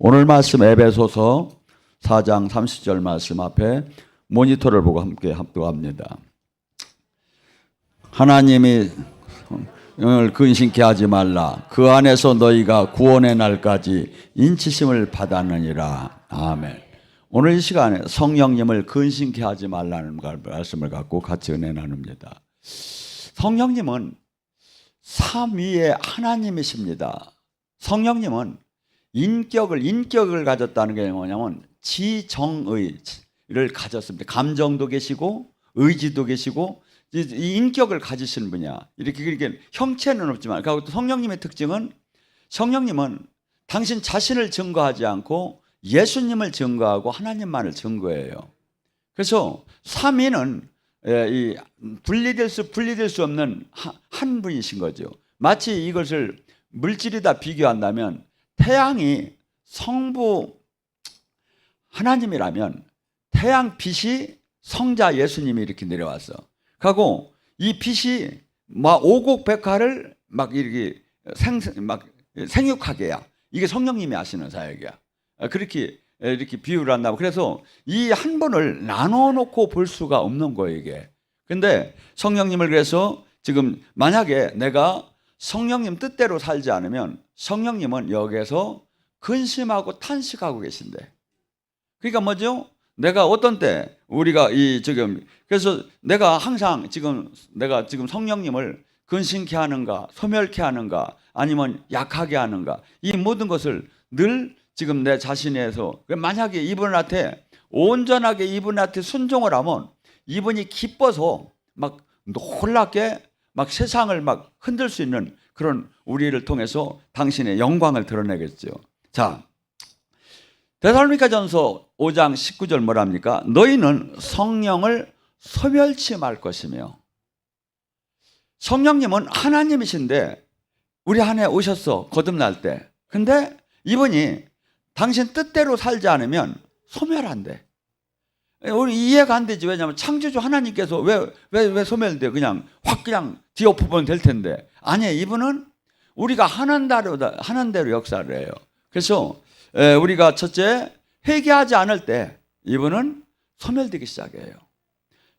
오늘 말씀 에베소서 4장 30절 말씀 앞에 모니터를 보고 함께 합독합니다. 하나님이 성령을 근심케 하지 말라. 그 안에서 너희가 구원의 날까지 인치심을 받았느니라. 아멘. 오늘 이 시간에 성령님을 근심케 하지 말라는 말씀을 갖고 같이 은혜 나눕니다. 성령님은 삼위의 하나님이십니다. 성령님은 인격을 가졌다는 게 뭐냐면 지정의를 가졌습니다. 감정도 계시고 의지도 계시고 이 인격을 가지신 분이야. 이렇게 형체는 없지만, 그리고 또 성령님의 특징은 성령님은 당신 자신을 증거하지 않고 예수님을 증거하고 하나님만을 증거해요. 그래서 삼위는 분리될 수 없는 한 분이신 거죠. 마치 이것을 물질이다 비교한다면 태양이 성부 하나님이라면 태양 빛이 성자 예수님이 이렇게 내려왔어. 하고 이 빛이 막 오곡백화를 막 이렇게 생육하게 해야 이게 성령님이 하시는 사역이야. 그렇게 이렇게 비유를 한다고. 그래서 이 한 분을 나눠 놓고 볼 수가 없는 거예요, 이게. 근데 성령님을 그래서 지금 만약에 내가 성령님 뜻대로 살지 않으면 성령님은 여기에서 근심하고 탄식하고 계신데. 그러니까 뭐죠? 내가 어떤 때 우리가 그래서 내가 항상 내가 지금 성령님을 근심케 하는가, 소멸케 하는가, 아니면 약하게 하는가, 이 모든 것을 늘 지금 내 자신에서, 만약에 이분한테 온전하게 이분한테 순종을 하면 이분이 기뻐서 막 놀랍게 막 세상을 막 흔들 수 있는 그런 우리를 통해서 당신의 영광을 드러내겠죠. 자, 데살로니가전서 5장 19절 뭐랍니까? 너희는 성령을 소멸치 말 것이며. 성령님은 하나님이신데 우리 안에 오셨어, 거듭날 때. 근데 이분이 당신 뜻대로 살지 않으면 소멸한대. 우리 이해가 안 되지. 왜냐하면 창조주 하나님께서 왜 소멸돼요? 그냥 뒤엎으면 될 텐데. 아니에요. 이분은 우리가 하는 대로 역사를 해요. 그래서 우리가 첫째, 회개하지 않을 때 이분은 소멸되기 시작해요.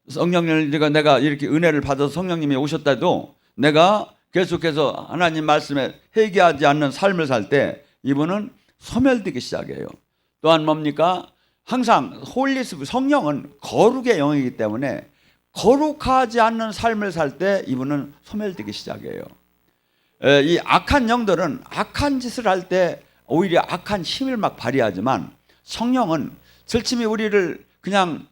성령님을 내가 이렇게 은혜를 받아서 성령님이 오셨다 해도 내가 계속해서 하나님 말씀에 회개하지 않는 삶을 살 때 이분은 소멸되기 시작해요. 또한 뭡니까? 항상 성령은 거룩의 영이기 때문에 거룩하지 않는 삶을 살 때 이분은 소멸되기 시작해요. 이 악한 영들은 악한 짓을 할 때 오히려 악한 힘을 막 발휘하지만 성령은 절침이 우리를 그냥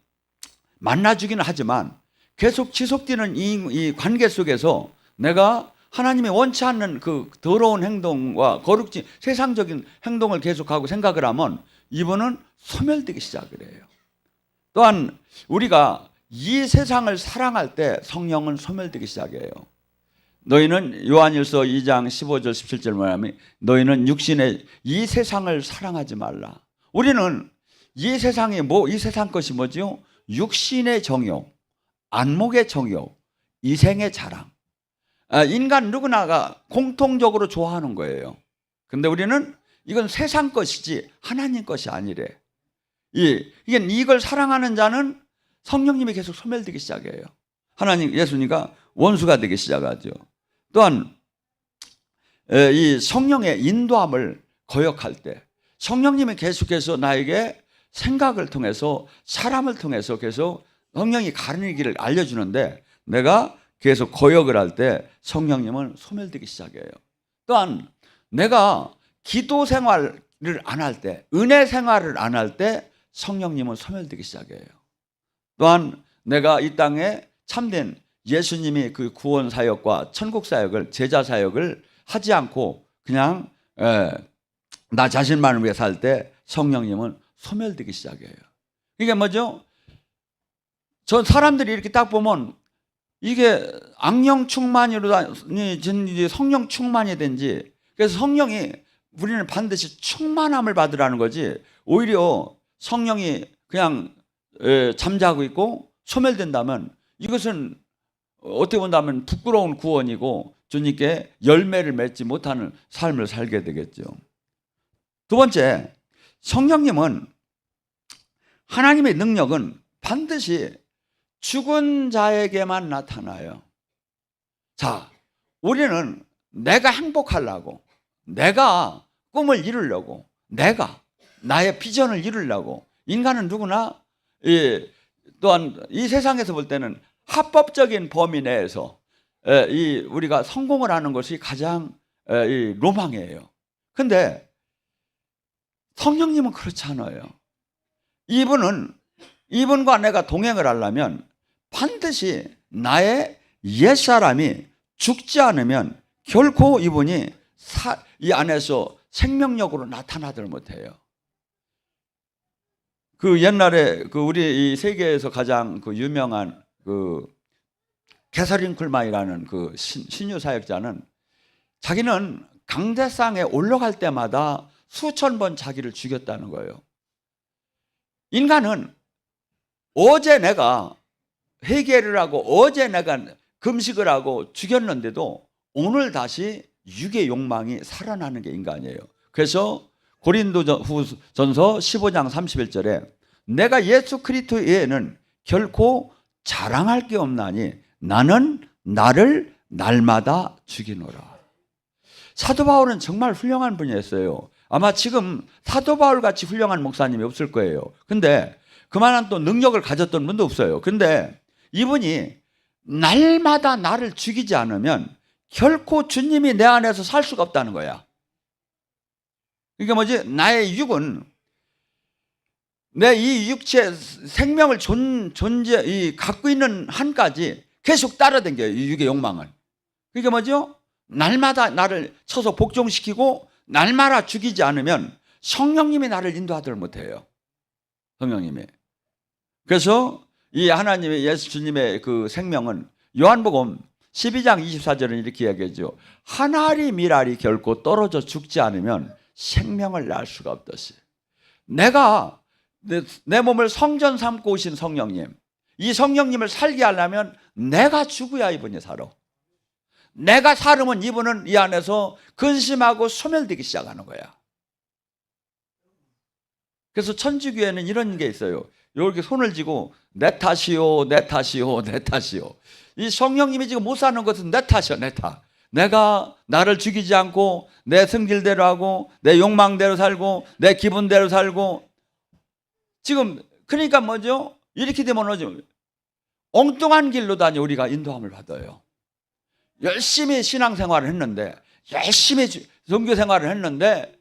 만나주기는 하지만 계속 지속되는 이 관계 속에서 내가 하나님이 원치 않는 그 더러운 행동과 거룩지 세상적인 행동을 계속하고 생각을 하면 이분은 소멸되기 시작을 해요. 또한 우리가 이 세상을 사랑할 때 성령은 소멸되기 시작해요. 너희는 요한일서 2장 15절 17절 말하면 너희는 육신의 이 세상을 사랑하지 말라. 우리는 이 세상이 이 세상 것이 뭐죠? 육신의 정욕, 안목의 정욕, 이생의 자랑. 인간 누구나가 공통적으로 좋아하는 거예요. 근데 우리는 이건 세상 것이지 하나님 것이 아니래. 이걸 사랑하는 자는 성령님이 계속 소멸되기 시작해요. 하나님, 예수님과 원수가 되기 시작하죠. 또한 이 성령의 인도함을 거역할 때 성령님이 계속해서 나에게 생각을 통해서 사람을 통해서 계속 성령이 가르는 길을 알려주는데 내가 계속 거역을 할 때 성령님은 소멸되기 시작해요. 또한 내가 기도 생활을 안 할 때, 은혜 생활을 안 할 때 성령님은 소멸되기 시작해요. 또한 내가 이 땅에 참된 예수님이 그 구원 사역과 천국 사역을, 제자 사역을 하지 않고 그냥 나 자신만을 위해 살 때 성령님은 소멸되기 시작해요. 이게 뭐죠? 저 사람들이 이렇게 딱 보면 이게 악령 충만이든지 성령 충만이 된지, 그래서 성령이 우리는 반드시 충만함을 받으라는 거지, 오히려 성령이 그냥 잠자고 있고 소멸된다면 이것은 어떻게 본다면 부끄러운 구원이고 주님께 열매를 맺지 못하는 삶을 살게 되겠죠. 두 번째, 성령님은 하나님의 능력은 반드시 죽은 자에게만 나타나요. 자, 우리는 내가 행복하려고, 내가 꿈을 이루려고, 내가 나의 비전을 이루려고, 인간은 누구나 또한 이 세상에서 볼 때는 합법적인 범위 내에서 우리가 성공을 하는 것이 가장 로망이에요. 근데 성령님은 그렇지 않아요. 이분과 내가 동행을 하려면 반드시 나의 옛사람이 죽지 않으면 결코 이분이 이 안에서 생명력으로 나타나들 못해요. 그 옛날에 우리 이 세계에서 가장 유명한 캐서린 쿨만이라는 신유 사역자는 자기는 강대상에 올라갈 때마다 수천 번 자기를 죽였다는 거예요. 인간은 어제 내가 회개를 하고 어제 내가 금식을 하고 죽였는데도 오늘 다시 육의 욕망이 살아나는 게 인간이에요. 그래서 고린도전서 15장 31절에 내가 예수 그리스도 외에는 결코 자랑할 게 없나니 나는 나를 날마다 죽이노라. 사도 바울은 정말 훌륭한 분이었어요. 아마 지금 사도 바울 같이 훌륭한 목사님이 없을 거예요. 근데 그만한 또 능력을 가졌던 분도 없어요. 근데 이분이 날마다 나를 죽이지 않으면 결코 주님이 내 안에서 살 수가 없다는 거야. 이게 뭐지? 나의 육은 내 이 육체 생명을 갖고 있는 한까지 계속 따라다녀요. 이 육의 욕망은. 그게 뭐죠? 날마다 나를 쳐서 복종시키고 날마다 죽이지 않으면 성령님이 나를 인도하들 못해요. 성령님이. 그래서 이 하나님의 예수 주님의 그 생명은 요한복음 12장 24절은 이렇게 이야기하죠. 한 알이 밀알이 결코 떨어져 죽지 않으면 생명을 날 수가 없듯이. 내가 내 몸을 성전 삼고 오신 성령님, 이 성령님을 살게 하려면 내가 죽어야 이분이 살아. 내가 살으면 이분은 이 안에서 근심하고 소멸되기 시작하는 거야. 그래서 천주교에는 이런 게 있어요. 이렇게 손을 쥐고 내 탓이요, 내 탓이요, 내 탓이요. 이 성령님이 지금 못 사는 것은 내 탓이야, 내 탓. 내가 나를 죽이지 않고 내 승질대로 하고 내 욕망대로 살고 내 기분대로 살고 지금 그러니까 뭐죠? 이렇게 되면 뭐죠? 엉뚱한 길로 다니 우리가 인도함을 받아요. 열심히 신앙생활을 했는데 열심히 종교생활을 했는데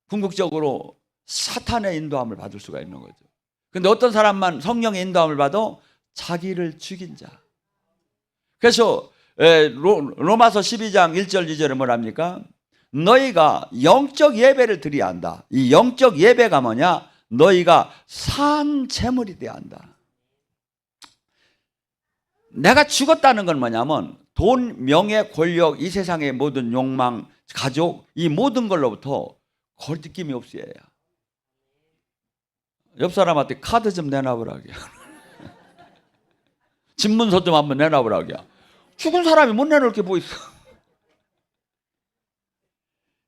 궁극적으로 사탄의 인도함을 받을 수가 있는 거죠. 근데 어떤 사람만 성령의 인도함을 받아? 자기를 죽인 자. 그래서 로마서 12장 1절 2절에 뭐랍니까? 너희가 영적 예배를 드려야 한다. 이 영적 예배가 뭐냐? 너희가 산 제물이 돼야 한다. 내가 죽었다는 건 뭐냐면 돈, 명예, 권력, 이 세상의 모든 욕망, 가족, 이 모든 걸로부터 거리낌이 없어야 해요. 옆 사람한테 카드 좀 내놔보라고. 집문서 좀 한번 내놔보라고. 죽은 사람이 못 내놓을 게 뭐 있어.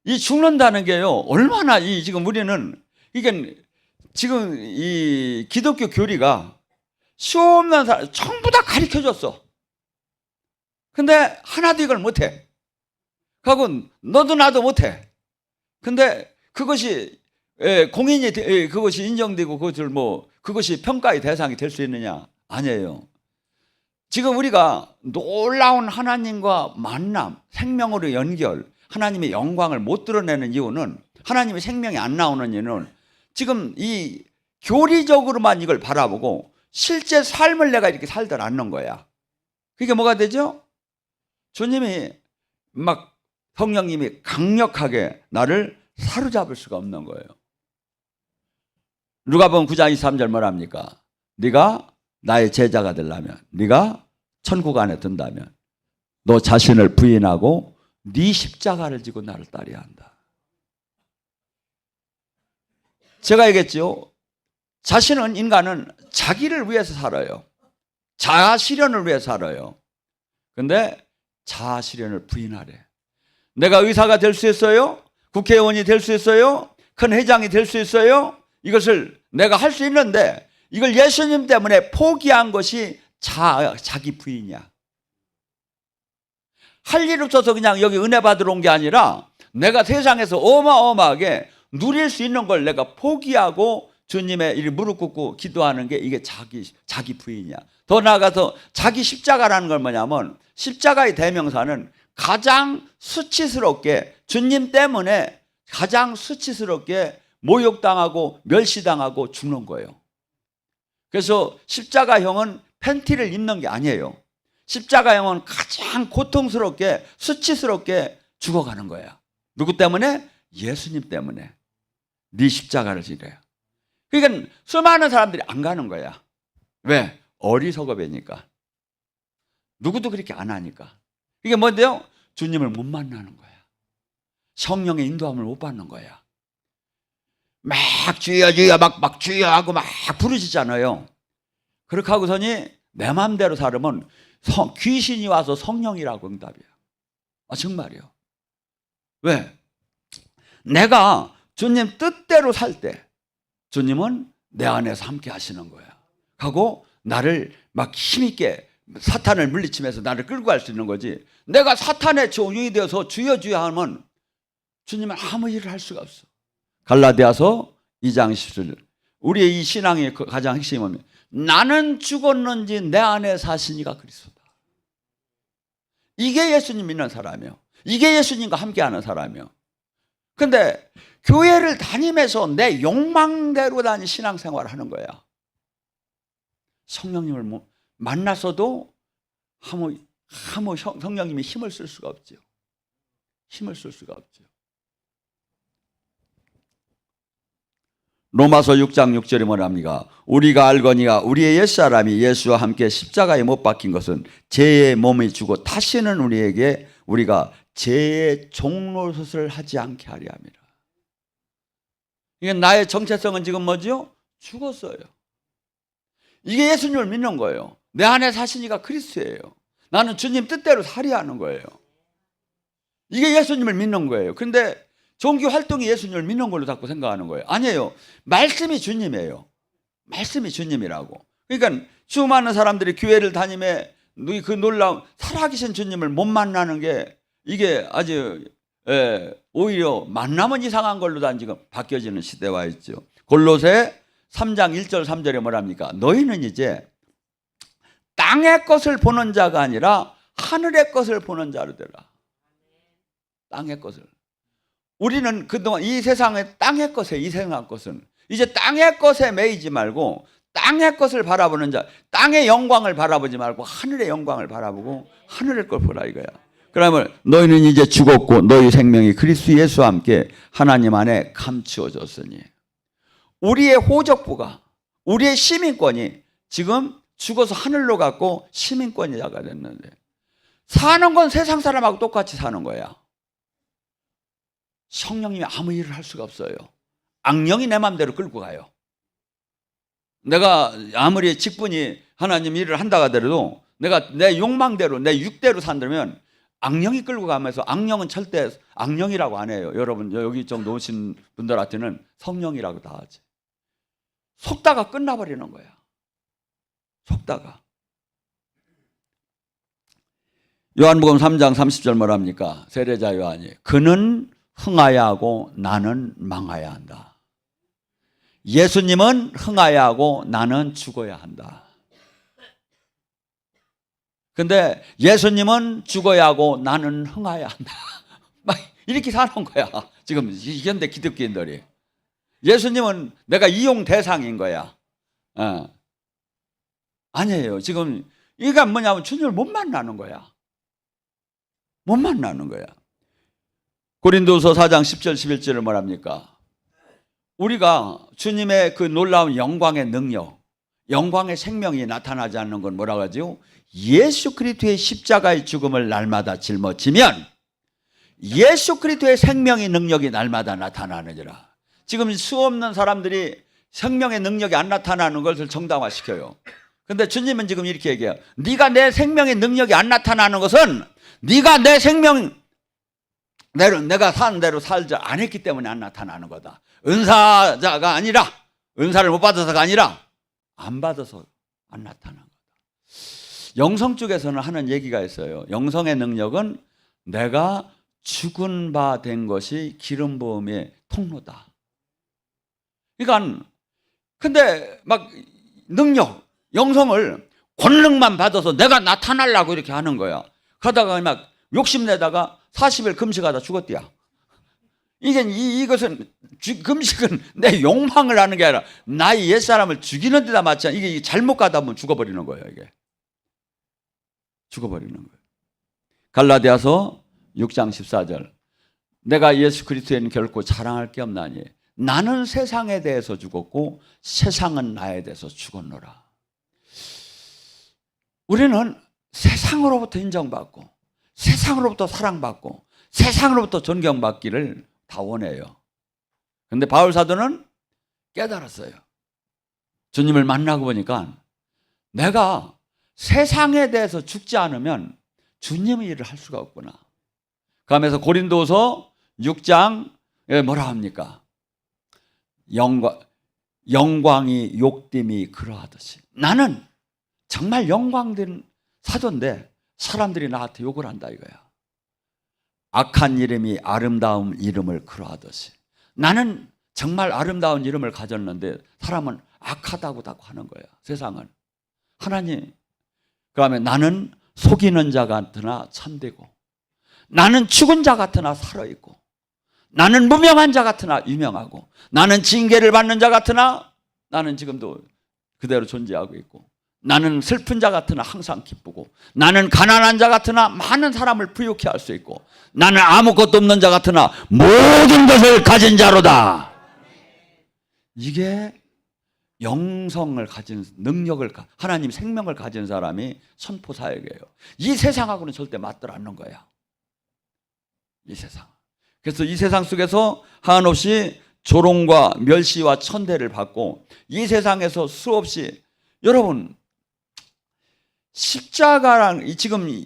이 죽는다는 게요, 얼마나 지금 우리는, 이게 지금 이 기독교 교리가 수없는 사람, 전부 다 가르쳐 줬어. 근데 하나도 이걸 못해. 하고 너도 나도 못해. 근데 그것이 공인이 그것이 인정되고 그것이 평가의 대상이 될 수 있느냐? 아니에요. 지금 우리가 놀라운 하나님과 만남, 생명으로 연결, 하나님의 영광을 못 드러내는 이유는, 하나님의 생명이 안 나오는 이유는 지금 이 교리적으로만 이걸 바라보고 실제 삶을 내가 이렇게 살들 않는 거야. 그게 뭐가 되죠? 주님이 성령님이 강력하게 나를 사로잡을 수가 없는 거예요. 누가복음 9장 23절 뭐랍니까? 네가 나의 제자가 되려면, 네가 천국 안에 든다면 너 자신을 부인하고 네 십자가를 지고 나를 따라야 한다. 제가 얘기했죠. 인간은 자기를 위해서 살아요. 자아 실현을 위해서 살아요. 근데 자아 실현을 부인하래. 내가 의사가 될 수 있어요? 국회의원이 될 수 있어요? 큰 회장이 될 수 있어요? 이것을 내가 할 수 있는데 이걸 예수님 때문에 포기한 것이 자기 부인이야. 할 일 없어서 그냥 여기 은혜 받으러 온 게 아니라 내가 세상에서 어마어마하게 누릴 수 있는 걸 내가 포기하고 주님의 일 무릎 꿇고 기도하는 게 이게 자기 부인이야. 더 나아가서 자기 십자가라는 걸 뭐냐면 십자가의 대명사는 가장 수치스럽게 주님 때문에 가장 수치스럽게 모욕당하고 멸시당하고 죽는 거예요. 그래서 십자가형은 팬티를 입는 게 아니에요. 십자가형은 가장 고통스럽게 수치스럽게 죽어가는 거야. 누구 때문에? 예수님 때문에. 네 십자가를 지래요. 그러니까 수많은 사람들이 안 가는 거야. 왜? 어리석어 배니까. 누구도 그렇게 안 하니까. 이게 뭔데요? 주님을 못 만나는 거야. 성령의 인도함을 못 받는 거야. 막 주여 주여 막 주여 하고 막 부르짖잖아요. 그렇게 하고서니 내 마음대로 살으면 귀신이 와서 성령이라고 응답이야. 정말이요. 왜? 내가 주님 뜻대로 살 때 주님은 내 안에서 함께 하시는 거야. 하고 나를 막 힘있게 사탄을 물리치면서 나를 끌고 갈 수 있는 거지. 내가 사탄의 종이 되어서 주여 주여 하면 주님은 아무 일을 할 수가 없어. 갈라디아서 2장 17절. 우리의 이 신앙의 가장 핵심이 뭡니까? 나는 죽었는지 내 안에 사시니가 그리스도다. 이게 예수님 믿는 사람이에요. 이게 예수님과 함께하는 사람이에요. 근데 교회를 다니면서 내 욕망대로 다니 신앙생활을 하는 거야. 성령님을 만났어도 성령님이 힘을 쓸 수가 없죠. 힘을 쓸 수가 없죠. 로마서 6장 6절에 뭐랍니까? 우리가 알거니와 우리의 옛사람이 예수와 함께 십자가에 못 박힌 것은 죄의 몸이 주고 다시는 우리가 죄의 종노릇을 하지 않게 하려 함이라. 이게 나의 정체성은 지금 뭐죠? 죽었어요. 이게 예수님을 믿는 거예요. 내 안에 사시니가 그리스도예요. 나는 주님 뜻대로 살아야 하는 거예요. 이게 예수님을 믿는 거예요. 근데 종교 활동이 예수님을 믿는 걸로 자꾸 생각하는 거예요. 아니에요. 말씀이 주님이에요. 말씀이 주님이라고. 그러니까 수많은 사람들이 교회를 다니며 그 놀라운 살아계신 주님을 못 만나는 게 이게 아주 오히려 만나면 이상한 걸로 다 지금 바뀌어지는 시대에 와 있죠. 골로새 3장 1절 3절에 뭐랍니까? 너희는 이제 땅의 것을 보는 자가 아니라 하늘의 것을 보는 자로 되라. 땅의 것을. 우리는 그동안 이 세상의 땅의 것에 이 세상 것은 이제 땅의 것에 매이지 말고 땅의 것을 바라보는 자, 땅의 영광을 바라보지 말고 하늘의 영광을 바라보고 하늘의 걸 보라 이거야. 그러면 너희는 이제 죽었고 너희 생명이 그리스도 예수와 함께 하나님 안에 감추어졌으니 우리의 호적부가 우리의 시민권이 지금 죽어서 하늘로 갔고 시민권자가 됐는데 사는 건 세상 사람하고 똑같이 사는 거야. 성령님이 아무 일을 할 수가 없어요. 악령이 내 마음대로 끌고 가요. 내가 아무리 직분이 하나님 일을 한다 하더라도 내가 내 욕망대로 내 육대로 산다면 악령이 끌고 가면서 악령은 절대 악령이라고 안 해요. 여러분 여기 좀 놓으신 분들한테는 성령이라고 다 하지. 속다가 끝나버리는 거야. 속다가. 요한복음 3장 30절 뭐랍니까? 세례자 요한이 그는 흥하야 하고 나는 망하야 한다. 예수님은 흥하야 하고 나는 죽어야 한다. 근데 예수님은 죽어야 하고 나는 흥하야 한다. 막 이렇게 사는 거야. 지금 현대 기독교인들이. 예수님은 내가 이용 대상인 거야. 아니에요. 지금 이가 뭐냐면 주님을 못 만나는 거야. 못 만나는 거야. 고린도서 4장 10절 11절을 뭐랍니까? 우리가 주님의 그 놀라운 영광의 능력, 영광의 생명이 나타나지 않는 건 뭐라고 하죠? 예수 그리스도의 십자가의 죽음을 날마다 짊어지면 예수 그리스도의 생명의 능력이 날마다 나타나느니라. 지금 수없는 사람들이 생명의 능력이 안 나타나는 것을 정당화시켜요. 근데 주님은 지금 이렇게 얘기해요. 네가 내 생명의 능력이 안 나타나는 것은 네가 내 생명 내가 사는 대로 살지 안 했기 때문에 안 나타나는 거다. 은사자가 아니라 은사를 못 받아서가 아니라 안 받아서 안 나타난 거다. 영성 쪽에서는 하는 얘기가 있어요. 영성의 능력은 내가 죽은 바 된 것이 기름 부음의 통로다. 그러니까 근데 막 능력, 영성을 권능만 받아서 내가 나타나려고 이렇게 하는 거야. 그러다가 막 욕심내다가 40일 금식하다 죽었대야. 이것은 금식은 내 욕망을 하는 게 아니라 나의 옛사람을 죽이는 데다 맞지 않아. 이게 잘못 가다 보면 죽어버리는 거예요. 이게 죽어버리는 거예요. 갈라디아서 6장 14절 내가 예수 그리스도에는 결코 자랑할 게 없나니 나는 세상에 대해서 죽었고 세상은 나에 대해서 죽었노라. 우리는 세상으로부터 인정받고 세상으로부터 사랑받고 세상으로부터 존경받기를 다 원해요. 그런데 바울 사도는 깨달았어요. 주님을 만나고 보니까 내가 세상에 대해서 죽지 않으면 주님의 일을 할 수가 없구나. 그러면서 고린도서 6장에 뭐라 합니까? 영광이 욕됨이 그러하듯이 나는 정말 영광된 사도인데 사람들이 나한테 욕을 한다 이거야. 악한 이름이 아름다운 이름을 그러하듯이 나는 정말 아름다운 이름을 가졌는데 사람은 악하다고 하는 거야. 세상은. 하나님 그러면 나는 속이는 자 같으나 참되고 나는 죽은 자 같으나 살아있고 나는 무명한 자 같으나 유명하고 나는 징계를 받는 자 같으나 나는 지금도 그대로 존재하고 있고 나는 슬픈 자 같으나 항상 기쁘고 나는 가난한 자 같으나 많은 사람을 부유케 할 수 있고 나는 아무것도 없는 자 같으나 모든 것을 가진 자로다. 이게 영성을 가진 능력을 하나님 생명을 가진 사람이 선포사역이에요. 이 세상하고는 절대 맞들 않는 거야. 이 세상. 그래서 이 세상 속에서 한없이 조롱과 멸시와 천대를 받고 이 세상에서 수없이 여러분 십자가랑 지금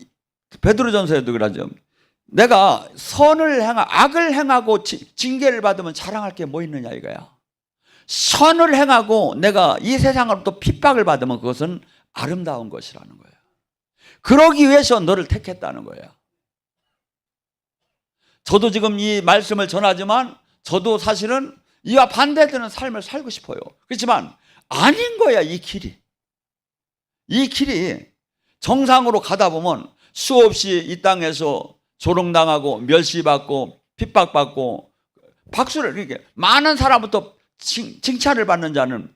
베드로전서에도 그러죠. 내가 악을 행하고 징계를 받으면 자랑할 게 뭐 있느냐 이거야. 선을 행하고 내가 이 세상으로부터 핍박을 받으면 그것은 아름다운 것이라는 거야. 그러기 위해서 너를 택했다는 거야. 저도 지금 이 말씀을 전하지만 저도 사실은 이와 반대되는 삶을 살고 싶어요. 그렇지만 아닌 거야 이 길이. 이 길이 정상으로 가다 보면 수없이 이 땅에서 조롱당하고 멸시받고 핍박받고 박수를 이렇게 많은 사람부터 칭찬을 받는 자는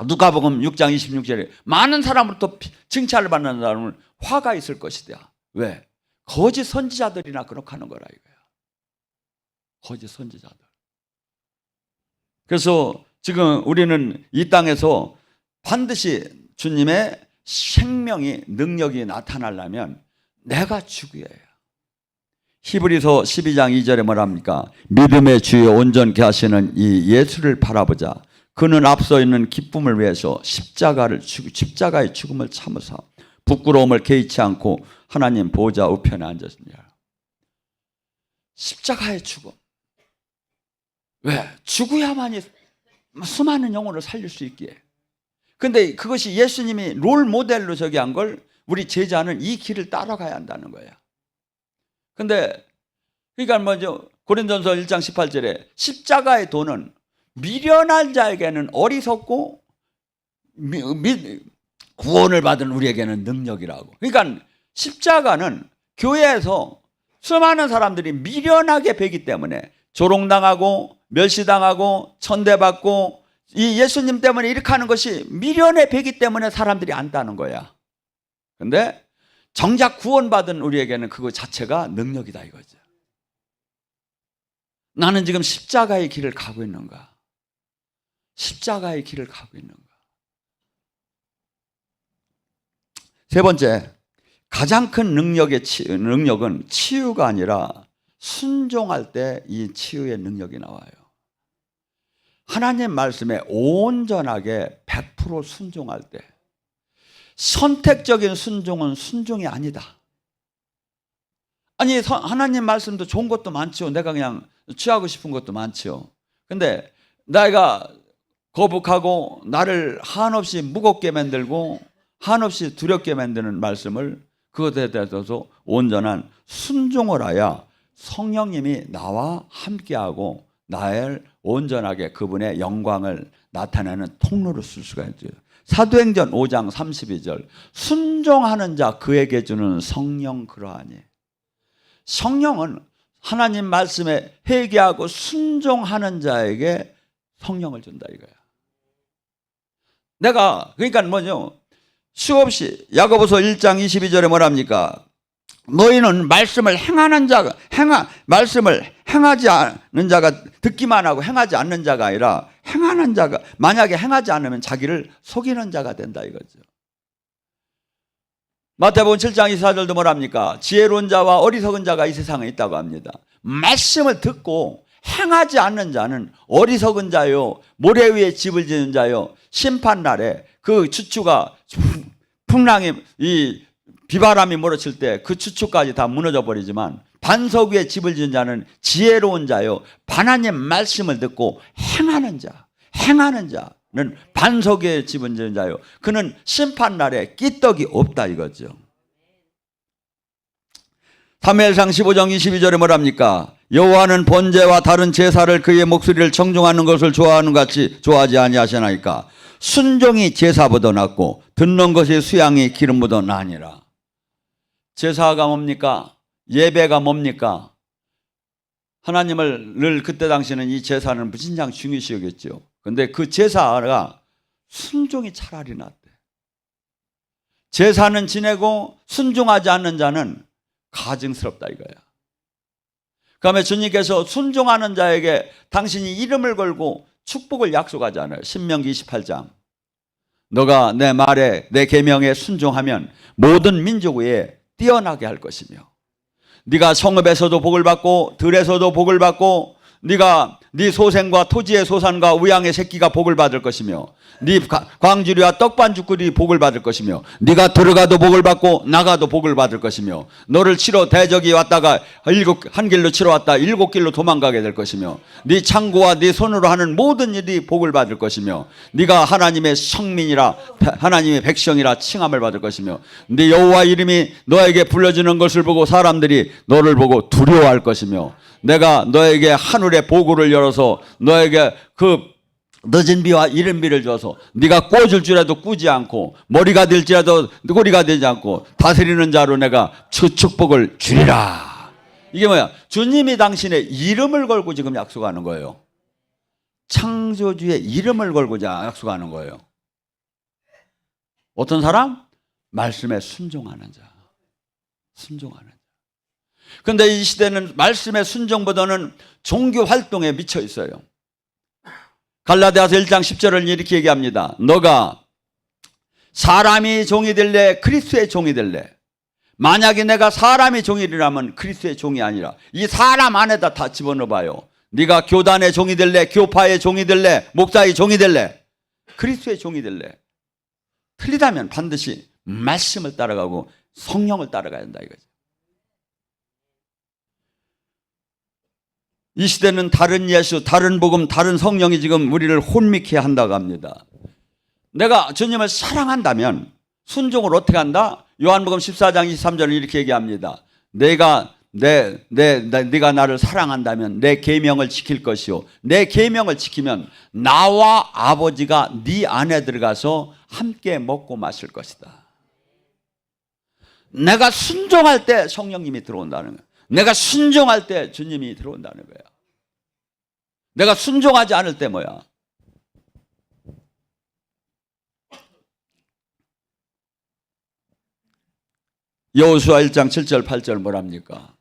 누가복음 6장 26절에 많은 사람으로부터 칭찬을 받는 사람은 화가 있을 것이다. 왜? 거짓 선지자들이나 그렇게 하는 거라 이거야. 거짓 선지자들. 그래서 지금 우리는 이 땅에서 반드시 주님의 생명이 능력이 나타나려면 내가 죽어야 해요. 히브리서 12장 2절에 뭐랍니까? 믿음의 주여 온전케 하시는 이 예수를 바라보자. 그는 앞서 있는 기쁨을 위해서 십자가의 죽음을 참으사 부끄러움을 개의치 않고 하나님 보좌 우편에 앉았습니다. 십자가의 죽음. 왜? 죽어야만이 수많은 영혼을 살릴 수 있기에. 근데 그것이 예수님이 롤 모델로 저기 한 걸 우리 제자는 이 길을 따라가야 한다는 거야. 근데 그러니까 뭐죠? 고린도전서 1장 18절에 십자가의 도는 미련한 자에게는 어리석고 구원을 받은 우리에게는 능력이라고. 그러니까 십자가는 교회에서 수많은 사람들이 미련하게 배기 때문에 조롱당하고 멸시당하고 천대받고 이 예수님 때문에 이렇게 하는 것이 미련에 배기 때문에 사람들이 안다는 거야. 근데 정작 구원받은 우리에게는 그거 자체가 능력이다 이거죠. 나는 지금 십자가의 길을 가고 있는가? 십자가의 길을 가고 있는가? 세 번째, 가장 큰 능력은 치유가 아니라 순종할 때 이 치유의 능력이 나와요. 하나님 말씀에 온전하게 100% 순종할 때, 선택적인 순종은 순종이 아니다. 아니 하나님 말씀도 좋은 것도 많죠. 내가 그냥 취하고 싶은 것도 많죠. 근데 내가 거북하고 나를 한없이 무겁게 만들고 한없이 두렵게 만드는 말씀을 그것에 대해서 온전한 순종을 하여 성령님이 나와 함께하고 나를 온전하게 그분의 영광을 나타내는 통로로 쓸 수가 있죠. 사도행전 5장 32절 순종하는 자 그에게 주는 성령 그러하니. 성령은 하나님 말씀에 회개하고 순종하는 자에게 성령을 준다 이거야. 내가 그러니까 뭐죠? 수없이 야고보서 1장 22절에 뭐랍니까? 너희는 말씀을 행하는 자가 말씀을 행하지 않는 자가 듣기만 하고 행하지 않는 자가 아니라 행하는 자가 만약에 행하지 않으면 자기를 속이는 자가 된다 이거죠. 마태복음 7장 24절도 뭐랍니까? 지혜로운 자와 어리석은 자가 이 세상에 있다고 합니다. 말씀을 듣고 행하지 않는 자는 어리석은 자요, 모래 위에 집을 지는 자요, 심판날에 그 추추가 풍랑이 이 비바람이 몰아칠 때 그 추추까지 다 무너져 버리지만 반석 위에 집을 지은 자는 지혜로운 자요, 하나님 말씀을 듣고 행하는 자는 반석 위에 집을 지은 자요, 그는 심판날에 끼떡이 없다 이거죠. 사무엘상 15장 22절에 뭐랍니까? 여호와는 번제와 다른 제사를 그의 목소리를 청종하는 것을 좋아하는 같이 좋아하지 아니하시나이까? 순종이 제사보다 낫고 듣는 것이 수양이 기름보다 나으니라. 제사가 뭡니까? 예배가 뭡니까? 하나님을 늘 그때 당시에는 이 제사는 무진장 중요시 여겼죠. 근데 그 제사가 순종이 차라리 낫대. 제사는 지내고 순종하지 않는 자는 가증스럽다 이거야. 그다음에 주님께서 순종하는 자에게 당신이 이름을 걸고 축복을 약속하잖아요. 신명기 28장. 너가 내 말에 내 계명에 순종하면 모든 민족 위에 뛰어나게 할 것이며 네가 성읍에서도 복을 받고 들에서도 복을 받고 네가 네 소생과 토지의 소산과 우양의 새끼가 복을 받을 것이며 네 광주리와 떡반죽들이 복을 받을 것이며 네가 들어가도 복을 받고 나가도 복을 받을 것이며 너를 치러 대적이 왔다가 한 길로 치러 왔다 7길로 도망가게 될 것이며 네 창고와 네 손으로 하는 모든 일이 복을 받을 것이며 네가 하나님의 성민이라 하나님의 백성이라 칭함을 받을 것이며 네 여호와 이름이 너에게 불려지는 것을 보고 사람들이 너를 보고 두려워할 것이며 내가 너에게 하늘의 보고를 열어서 너에게 그 늦은 비와 이른 비를 줘서 네가 꽂을 줄에도 꾸지 않고 머리가 될지라도 꼬리가 되지 않고 다스리는 자로 내가 축복을 주리라. 이게 뭐야? 주님이 당신의 이름을 걸고 지금 약속하는 거예요. 창조주의 이름을 걸고 약속하는 거예요. 어떤 사람? 말씀에 순종하는 자. 순종하는 자. 그런데 이 시대는 말씀의 순종보다는 종교 활동에 미쳐 있어요. 갈라디아서 1장 10절을 이렇게 얘기합니다. 너가 사람이 종이 될래 그리스도의 종이 될래? 만약에 내가 사람의 종이라면 그리스도의 종이 아니라 이 사람 안에다 다 집어넣어봐요. 네가 교단의 종이 될래? 교파의 종이 될래? 목사의 종이 될래? 그리스도의 종이 될래? 틀리다면 반드시 말씀을 따라가고 성령을 따라가야 한다 이거죠. 이 시대는 다른 예수, 다른 복음, 다른 성령이 지금 우리를 혼미케 한다고 합니다. 내가 주님을 사랑한다면 순종을 어떻게 한다? 요한복음 14장 23절을 이렇게 얘기합니다. 네가 나를 사랑한다면 내 계명을 지킬 것이요 내 계명을 지키면 나와 아버지가 네 안에 들어가서 함께 먹고 마실 것이다. 내가 순종할 때 성령님이 들어온다는 거야. 내가 순종할 때 주님이 들어온다는 거야. 내가 순종하지 않을 때 뭐야? 여호수아 1장 7절 8절 뭐랍니까?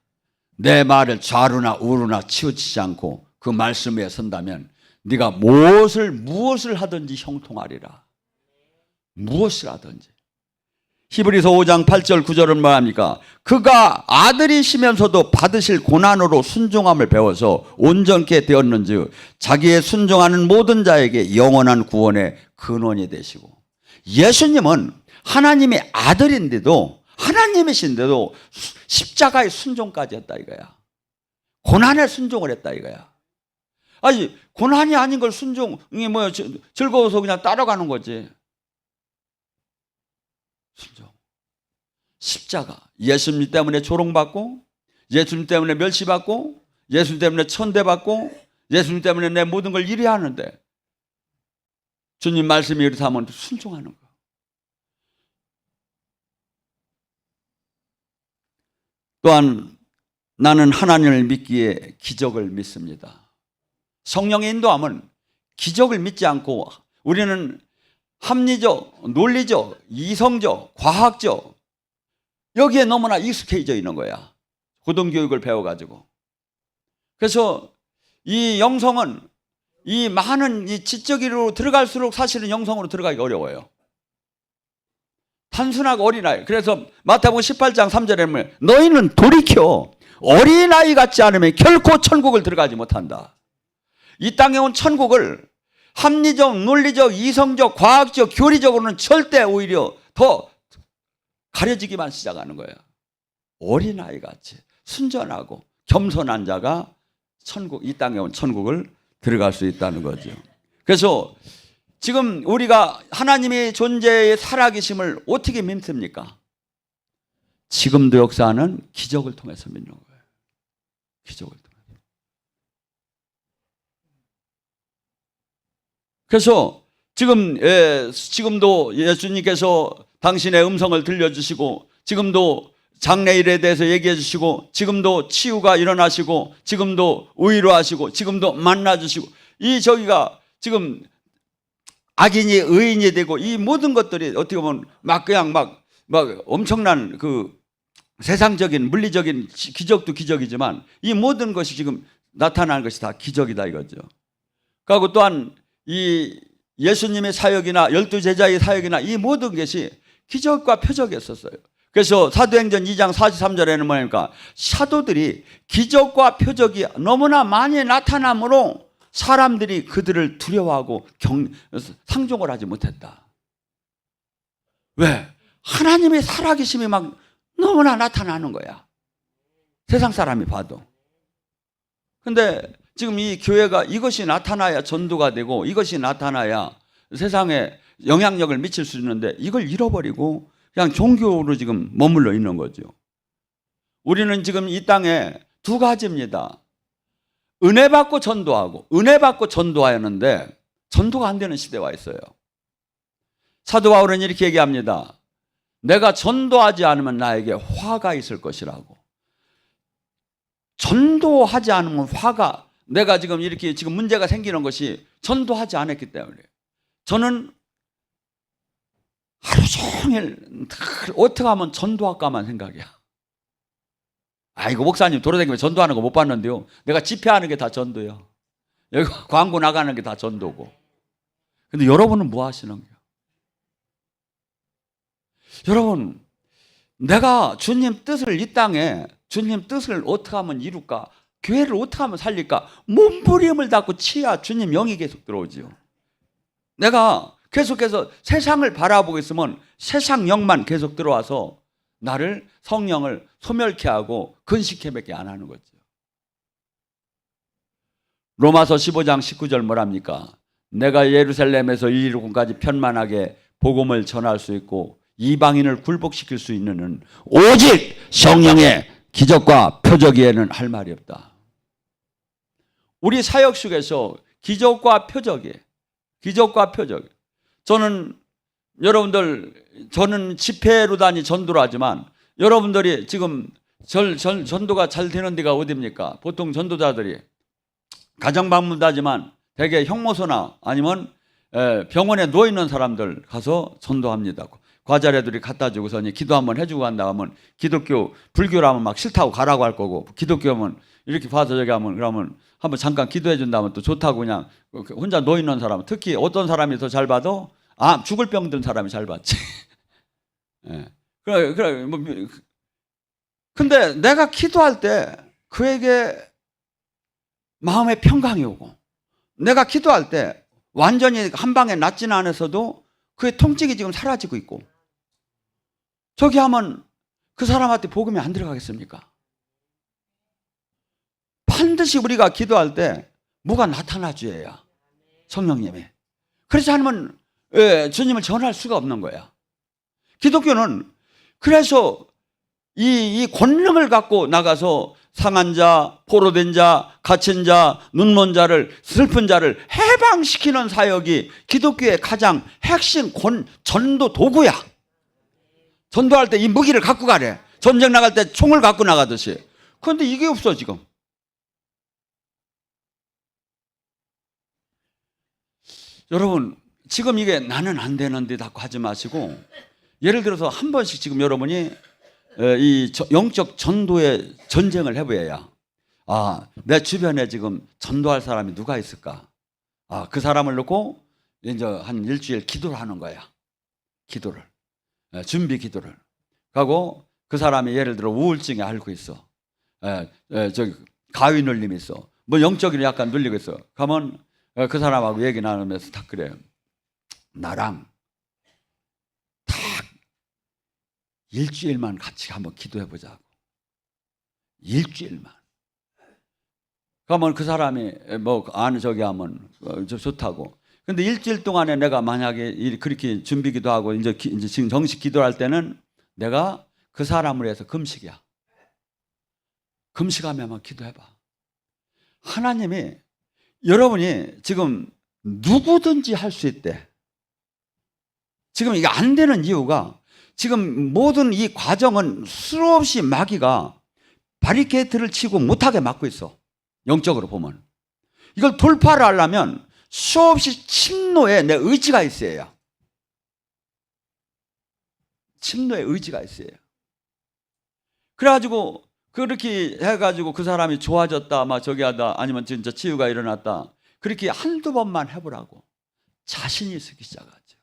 내 말을 좌루나 우루나 치우치지 않고 그 말씀 위에 선다면 네가 무엇을 하든지 형통하리라. 무엇을 하든지. 히브리서 5장 8절 9절은 뭐합니까? 그가 아들이시면서도 받으실 고난으로 순종함을 배워서 온전케 되었는즉 자기의 순종하는 모든 자에게 영원한 구원의 근원이 되시고. 예수님은 하나님의 아들인데도 하나님이신데도 십자가의 순종까지 했다 이거야. 고난에 순종을 했다 이거야. 아니, 고난이 아닌 걸 순종이 뭐야, 즐거워서 그냥 따라가는 거지. 순종. 십자가. 예수님 때문에 조롱받고, 예수님 때문에 멸시받고, 예수님 때문에 천대받고, 예수님 때문에 내 모든 걸 이래야 하는데, 주님 말씀이 이렇다면 순종하는 거야. 또한 나는 하나님을 믿기에 기적을 믿습니다. 성령의 인도함은 기적을 믿지 않고 우리는 합리적, 논리적, 이성적, 과학적 여기에 너무나 익숙해져 있는 거야. 고등교육을 배워가지고. 그래서 이 영성은 이 많은 이 지적으로 들어갈수록 사실은 영성으로 들어가기 어려워요. 단순하고 어린아이. 그래서 마태복음 18장 3절에 보면 너희는 돌이켜 어린아이 같지 않으면 결코 천국을 들어가지 못한다. 이 땅에 온 천국을 합리적, 논리적, 이성적, 과학적, 교리적으로는 절대 오히려 더 가려지기만 시작하는 거예요. 어린아이 같이 순전하고 겸손한 자가 천국, 이 땅에 온 천국을 들어갈 수 있다는 거죠. 그래서 지금 우리가 하나님의 존재의 살아계심을 어떻게 믿습니까? 지금도 역사하는 기적을 통해서 믿는 거예요. 기적을 통해서. 그래서 지금도 예수님께서 당신의 음성을 들려주시고, 지금도 장래일에 대해서 얘기해 주시고, 지금도 치유가 일어나시고, 지금도 의로하시고, 지금도 만나주시고, 저기가 지금 악인이 의인이 되고, 이 모든 것들이 어떻게 보면 그냥 엄청난 세상적인 물리적인 기적도 기적이지만 이 모든 것이 지금 나타나는 것이 다 기적이다 이거죠. 그리고 또한 이 예수님의 사역이나 12제자의 사역이나 이 모든 것이 기적과 표적이었었어요. 그래서 사도행전 2장 43절에는 뭐입니까? 사도들이 기적과 표적이 너무나 많이 나타남으로 사람들이 그들을 두려워하고 상종을 하지 못했다. 왜? 하나님의 살아계심이 막 너무나 나타나는 거야. 세상 사람이 봐도. 근데 지금 이 교회가 이것이 나타나야 전도가 되고 이것이 나타나야 세상에 영향력을 미칠 수 있는데 이걸 잃어버리고 그냥 종교로 지금 머물러 있는 거죠. 우리는 지금 이 땅에 두 가지입니다. 은혜 받고 전도하고 은혜 받고 전도하였는데 전도가 안 되는 시대에 와 있어요. 사도 바울은 이렇게 얘기합니다. 내가 전도하지 않으면 나에게 화가 있을 것이라고. 전도하지 않으면 화가, 내가 지금 이렇게 지금 문제가 생기는 것이 전도하지 않았기 때문에. 저는 하루 종일 어떻게 하면 전도할까만 생각이야. 아이고 목사님 돌아다니면 전도하는 거 못 봤는데요. 내가 집회하는 게 다 전도요. 여기 광고 나가는 게 다 전도고. 근데 여러분은 뭐 하시는 거예요? 여러분, 내가 주님 뜻을 이 땅에 주님 뜻을 어떻게 하면 이룰까? 교회를 어떻게 하면 살릴까? 몸부림을 닫고 치야 주님 영이 계속 들어오지요. 내가 계속해서 세상을 바라보고 있으면 세상 영만 계속 들어와서 나를 성령을 소멸케 하고 근식해밖에 안 하는 거죠. 로마서 15장 19절 뭐랍니까? 내가 예루살렘에서 이리로까지 편만하게 복음을 전할 수 있고 이방인을 굴복시킬 수 있는 오직 성령의 기적과 표적에는 할 말이 없다. 우리 사역 속에서 기적과 표적이, 기적과 표적. 저는 집회로 다니 전도를 하지만 여러분들이 지금 전도가 잘 되는 데가 어디입니까? 보통 전도자들이 가정방문도 하지만 대개 형무소나 아니면 병원에 누워있는 사람들 가서 전도합니다. 과자래들이 갖다 주고서 기도 한번 해주고 간다 하면 기독교, 불교라면 막 싫다고 가라고 할 거고 기독교면 이렇게 봐서 저기 하면 그러면 한번 잠깐 기도해 준다면 또 좋다고 그냥 혼자 누워있는 사람은 특히 어떤 사람이 더 잘 봐도 죽을 병 든 사람이 잘 봤지. 예. 그래. 근데 내가 기도할 때 그에게 마음의 평강이 오고 내가 기도할 때 완전히 한 방에 낫지는 않았어도 그의 통증이 지금 사라지고 있고 저기 하면 그 사람한테 복음이 안 들어가겠습니까? 반드시 우리가 기도할 때 뭐가 나타나줘야 성령님이. 그렇지 않으면 주님을 전할 수가 없는 거야. 기독교는 그래서 이 권능을 갖고 나가서 상한 자, 포로된 자, 갇힌 자, 눈먼 자를, 슬픈 자를 해방시키는 사역이 기독교의 가장 핵심 전도 도구야. 전도할 때 이 무기를 갖고 가래. 전쟁 나갈 때 총을 갖고 나가듯이. 그런데 이게 없어 지금. 여러분 지금 이게 나는 안 되는데 자꾸 하지 마시고, 예를 들어서 한 번씩 지금 여러분이 이 영적 전도의 전쟁을 해봐야, 내 주변에 지금 전도할 사람이 누가 있을까? 그 사람을 놓고 이제 한 일주일 기도를 하는 거야. 기도를. 준비 기도를. 하고 그 사람이 예를 들어 우울증에 앓고 있어. 저기 가위 눌림이 있어. 뭐 영적으로 약간 눌리고 있어. 가면 그 사람하고 얘기 나누면서 딱 그래요. 나랑 딱 일주일만 같이 한번 기도해 보자고. 일주일만. 그러면 그 사람이 뭐 저기 하면 좋다고. 근데 일주일 동안에 내가 만약에 그렇게 준비기도 하고 이제 지금 정식 기도할 때는 내가 그 사람을 위해서 금식이야. 금식하면만 기도해봐. 하나님이 여러분이 지금 누구든지 할 수 있대. 지금 이게 안 되는 이유가 지금 모든 이 과정은 수없이 마귀가 바리케이트를 치고 못하게 막고 있어. 영적으로 보면. 이걸 돌파를 하려면 수없이 침노에 내 의지가 있어야. 침노의 의지가 있어야. 그래가지고 그렇게 해가지고 그 사람이 좋아졌다 막 저기 하다 아니면 진짜 치유가 일어났다, 그렇게 한두 번만 해보라고. 자신이 있기 시작하죠.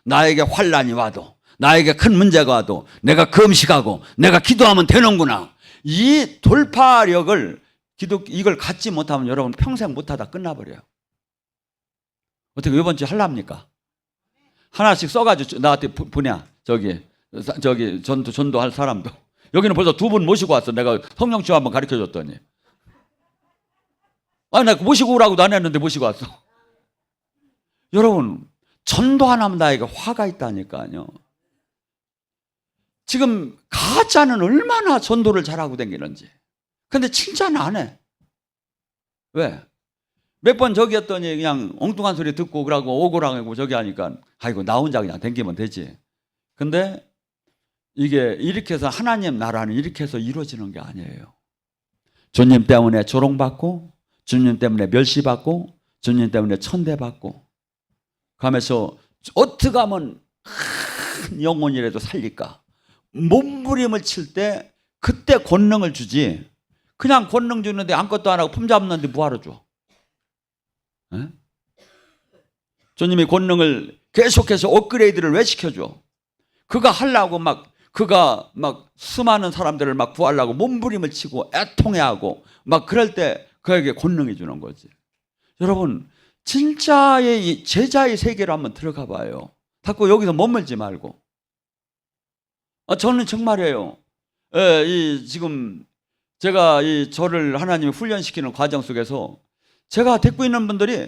나에게 환난이 와도, 나에게 큰 문제가 와도 내가 금식하고 내가 기도하면 되는구나. 이 돌파력을 이걸 갖지 못하면 여러분 평생 못하다 끝나버려요. 어떻게 이번 주에 하랍니까? 하나씩 써가지고 나한테 보내. 저기 전도할 사람도. 여기는 벌써 2분 모시고 왔어. 내가 성령 치유 한번 가르쳐 줬더니. 나 모시고 오라고도 안 했는데 모시고 왔어. 여러분, 전도 하나면 나에게 화가 있다니까요. 지금 가짜는 얼마나 전도를 잘하고 다니는지. 근데 칭찬 안 해. 왜? 몇 번 저기 했더니 그냥 엉뚱한 소리 듣고 그러고 오고라고 저기 하니까 아이고 나 혼자 그냥 댕기면 되지. 근데 이게 이렇게 해서 하나님 나라는 이렇게 해서 이루어지는 게 아니에요. 주님 때문에 조롱받고, 주님 때문에 멸시받고, 주님 때문에 천대받고 가면서 어떻게 하면 큰 영혼이라도 살릴까? 몸부림을 칠 때 그때 권능을 주지. 그냥 권능 주는데 아무것도 안 하고 품 잡는데 뭐하러 줘? 에? 주님이 권능을 계속해서 업그레이드를 왜 시켜줘? 그가 하려고 그가 수많은 사람들을 구하려고 몸부림을 치고 애통해하고 그럴 때 그에게 권능이 주는 거지. 여러분, 진짜의 이 제자의 세계로 한번 들어가 봐요. 자꾸 여기서 머물지 말고. 저는 정말이에요. 지금 제가 저를 하나님이 훈련시키는 과정 속에서 제가 데리고 있는 분들이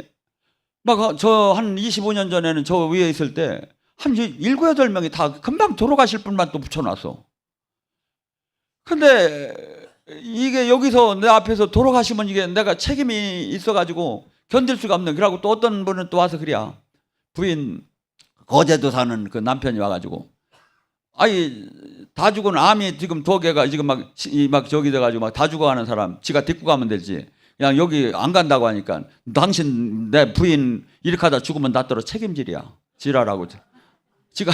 저 한 25년 전에는 저 위에 있을 때 한 7, 8명이 다 금방 돌아가실 분만 또 붙여놨어. 근데 이게 여기서 내 앞에서 돌아가시면 이게 내가 책임이 있어가지고 견딜 수가 없는. 그러고 또 어떤 분은 또 와서 그래야. 부인 거제도 사는 그 남편이 와가지고 다 죽은 암이 지금 2개가 지금 저기 돼가지고 다 죽어가는 사람 지가 데리고 가면 되지. 그냥 여기 안 간다고 하니까 당신 내 부인 이렇게 하다 죽으면 나더러 책임질이야. 지랄하고. 지가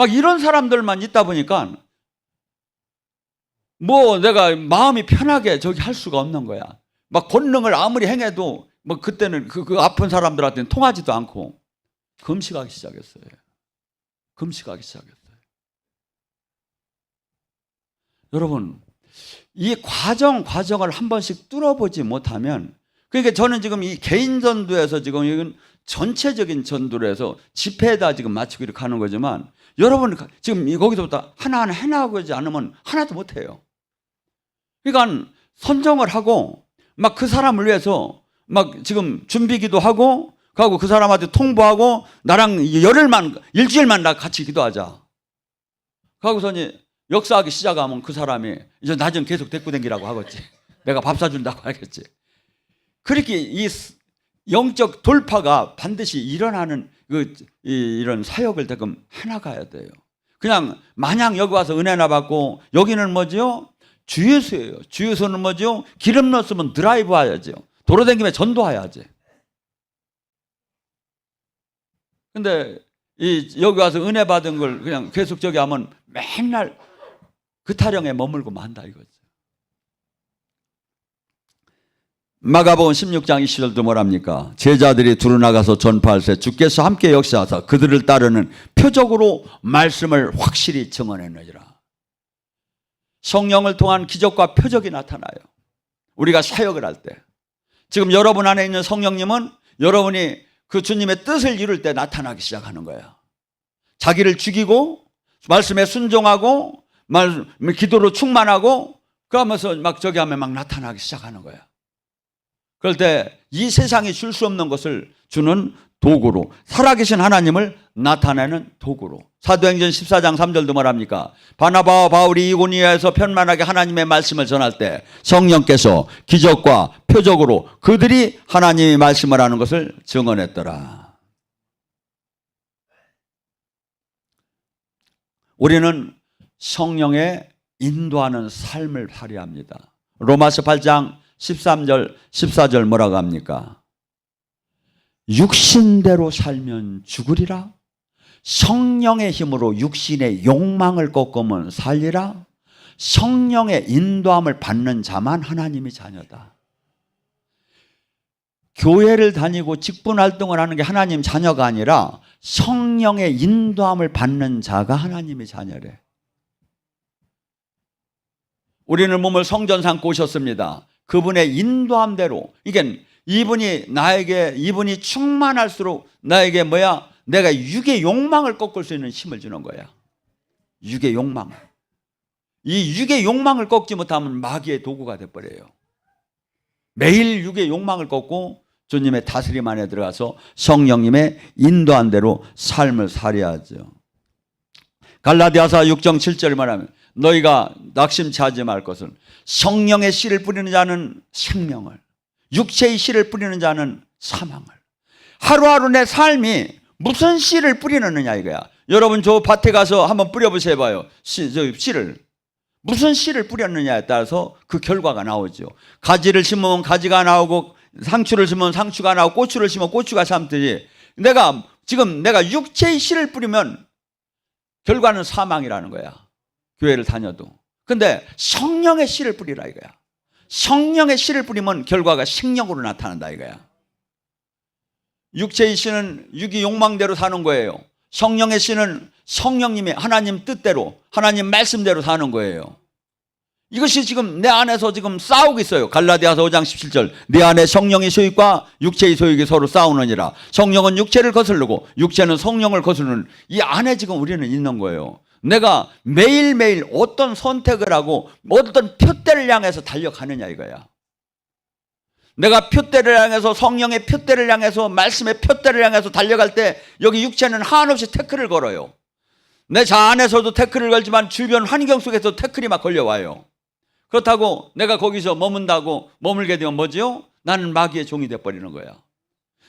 이런 사람들만 있다 보니까 내가 마음이 편하게 저기 할 수가 없는 거야. 권능을 아무리 행해도 그때는 그 아픈 사람들한테는 통하지도 않고 금식하기 시작했어요. 금식하기 시작했어요. 여러분, 이 과정을 한 번씩 뚫어보지 못하면, 그러니까 저는 지금 이 개인 전도에서 지금 이건 전체적인 전도를 해서 집회에다 지금 맞추고 이렇게 하는 거지만, 여러분 지금 거기서부터 하나하나 해나가지 않으면 하나도 못해요. 그러니까 선정을 하고 막 그 사람을 위해서 막 지금 준비기도 하고 가고 그 사람한테 통보하고 나랑 일주일만 나 같이 기도하자. 그러고서니 역사하기 시작하면 그 사람이 이제 나 좀 계속 데리고 다니라고 하겠지. 내가 밥 사준다고 하겠지. 그렇게 이 영적 돌파가 반드시 일어나는 이런 사역을 조금 해나가야 돼요. 그냥 마냥 여기 와서 은혜나 받고 여기는 뭐죠? 주유소예요. 주유소는 뭐죠? 기름 넣었으면 드라이브 해야죠. 도로 다니면 전도해야지. 근데 여기 와서 은혜 받은 걸 그냥 계속 저기 하면 맨날 그 타령에 머물고 만다 이거죠. 마가복음 16장 20절도 뭐랍니까? 제자들이 두루 나가서 전파할세 주께서 함께 역사하사 그들을 따르는 표적으로 말씀을 확실히 증언했느니라. 성령을 통한 기적과 표적이 나타나요. 우리가 사역을 할 때. 지금 여러분 안에 있는 성령님은 여러분이 그 주님의 뜻을 이룰 때 나타나기 시작하는 거예요. 자기를 죽이고 말씀에 순종하고 기도로 충만하고 그러면서 막 저기 하면 막 나타나기 시작하는 거예요. 그럴 때 이 세상이 줄 수 없는 것을 주는 도구로, 살아계신 하나님을 나타내는 도구로. 사도행전 14장 3절도 뭐랍니까? 바나바와 바울이 이고니아에서 편만하게 하나님의 말씀을 전할 때 성령께서 기적과 표적으로 그들이 하나님의 말씀을 하는 것을 증언했더라. 우리는 성령의 인도하는 삶을 발휘합니다. 로마서 8장 13절 14절 뭐라고 합니까? 육신대로 살면 죽으리라. 성령의 힘으로 육신의 욕망을 꺾으면 살리라. 성령의 인도함을 받는 자만 하나님의 자녀다. 교회를 다니고 직분 활동을 하는 게 하나님 자녀가 아니라 성령의 인도함을 받는 자가 하나님의 자녀래. 우리는 몸을 성전 삼고 오셨습니다. 그분의 인도함대로, 이게 이분이 충만할수록 나에게 내가 육의 욕망을 꺾을 수 있는 힘을 주는 거야. 육의 욕망을. 이 육의 욕망을 꺾지 못하면 마귀의 도구가 돼버려요. 매일 육의 욕망을 꺾고 주님의 다스림 안에 들어가서 성령님의 인도한 대로 삶을 살아야죠. 갈라디아서 6장 7절을 말하면 너희가 낙심하지 말 것은 성령의 씨를 뿌리는 자는 생명을, 육체의 씨를 뿌리는 자는 사망을. 하루하루 내 삶이 무슨 씨를 뿌리느냐 이거야. 여러분 저 밭에 가서 한번 뿌려보세요 봐요. 씨를. 무슨 씨를 뿌렸느냐에 따라서 그 결과가 나오죠. 가지를 심으면 가지가 나오고 상추를 심으면 상추가 나오고 고추를 심으면 고추가 삶듯이 내가 육체의 씨를 뿌리면 결과는 사망이라는 거야. 교회를 다녀도. 근데 성령의 씨를 뿌리라 이거야. 성령의 씨를 뿌리면 결과가 생명으로 나타난다 이거야. 육체의 씨는 육이 욕망대로 사는 거예요. 성령의 씨는 성령님이 하나님 뜻대로, 하나님 말씀대로 사는 거예요. 이것이 지금 내 안에서 지금 싸우고 있어요. 갈라디아서 5장 17절. 내 안에 성령의 소유과 육체의 소유가 서로 싸우느니라. 성령은 육체를 거스르고 육체는 성령을 거스르는 이 안에 지금 우리는 있는 거예요. 내가 매일매일 어떤 선택을 하고 어떤 표대를 향해서 달려가느냐 이거야. 내가 표대를 향해서 성령의 표대를 향해서 말씀의 표대를 향해서 달려갈 때 여기 육체는 한없이 태클을 걸어요. 내 자 안에서도 태클을 걸지만 주변 환경 속에서 태클이 막 걸려와요. 그렇다고 내가 거기서 머물게 되면 뭐지요? 나는 마귀의 종이 돼버리는 거야.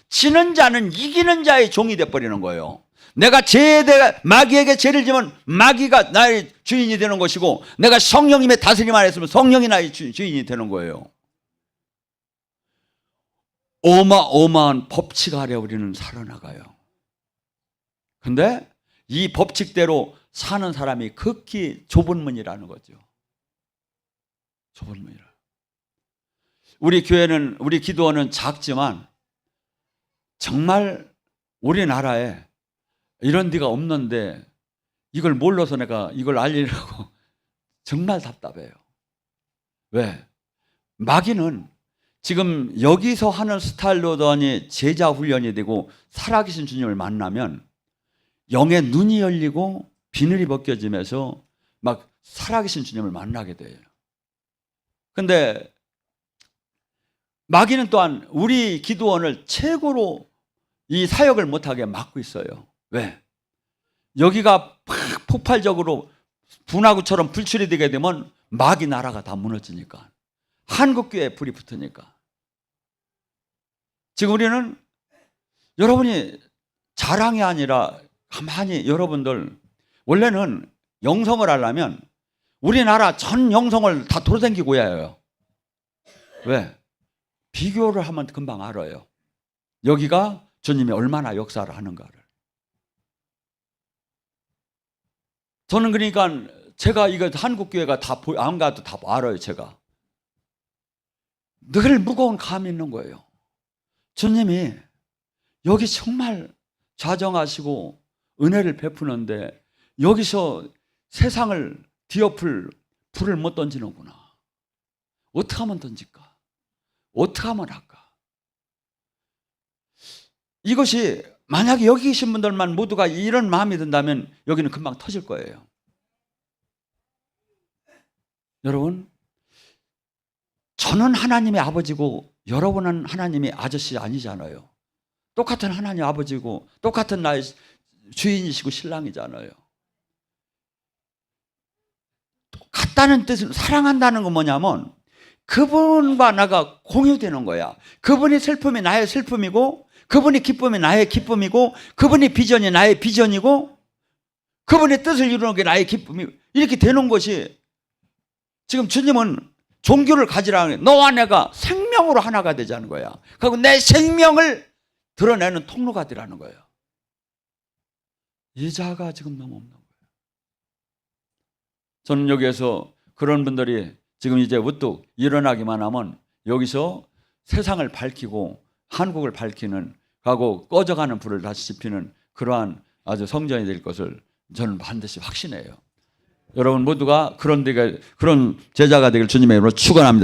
지는 자는 이기는 자의 종이 돼버리는 거예요. 내가 마귀에게 죄를 지면 마귀가 나의 주인이 되는 것이고 내가 성령님의 다스림 안에 있으면 성령이 나의 주인이 되는 거예요. 어마어마한 법칙 아래 우리는 살아나가요. 근데 이 법칙대로 사는 사람이 극히 좁은 문이라는 거죠. 좁은 문이라. 우리 교회는, 우리 기도원은 작지만 정말 우리나라에 이런 데가 없는데 이걸 몰라서 내가 이걸 알리려고 정말 답답해요. 왜? 마귀는 지금 여기서 하는 스타일로더니 제자 훈련이 되고 살아계신 주님을 만나면 영의 눈이 열리고 비늘이 벗겨지면서 막 살아계신 주님을 만나게 돼요. 근데 마귀는 또한 우리 기도원을 최고로 이 사역을 못하게 막고 있어요. 왜? 여기가 폭발적으로 분화구처럼 불출이 되게 되면 마귀 나라가 다 무너지니까, 한국교회에 불이 붙으니까. 지금 우리는 여러분이 자랑이 아니라 가만히 여러분들, 원래는 영성을 하려면 우리나라 전 영성을 다 돌아다니고 해요. 왜? 비교를 하면 금방 알아요. 여기가 주님이 얼마나 역사를 하는가를. 저는 그러니까 제가 이거 한국교회가 다 안 가도 다 알아요. 제가 늘 무거운 감이 있는 거예요. 주님이 여기 정말 좌정하시고 은혜를 베푸는데 여기서 세상을 뒤엎을 불을 못 던지는구나. 어떻게 하면 던질까? 어떻게 하면 할까? 이것이 만약에 여기 계신 분들만 모두가 이런 마음이 든다면 여기는 금방 터질 거예요. 여러분, 저는 하나님의 아버지고 여러분은 하나님의 아저씨 아니잖아요. 똑같은 하나님 아버지고 똑같은 나의 주인이시고 신랑이잖아요. 같다는 뜻은, 사랑한다는 건 뭐냐면 그분과 나가 공유되는 거야. 그분의 슬픔이 나의 슬픔이고, 그분의 기쁨이 나의 기쁨이고, 그분의 비전이 나의 비전이고, 그분의 뜻을 이루는 게 나의 기쁨이, 이렇게 되는 것이, 지금 주님은 종교를 가지라는, 너와 내가 생명으로 하나가 되자는 거야. 그리고 내 생명을 드러내는 통로가 되라는 거예요. 이 자가 지금 너무 없는 거예요. 저는 여기에서 그런 분들이 지금 이제 우뚝 일어나기만 하면 여기서 세상을 밝히고 한국을 밝히는, 가고 꺼져가는 불을 다시 지피는 그러한 아주 성전이 될 것을 저는 반드시 확신해요. 여러분 모두가 그런 제자가 되길 주님의 이름으로 축원합니다.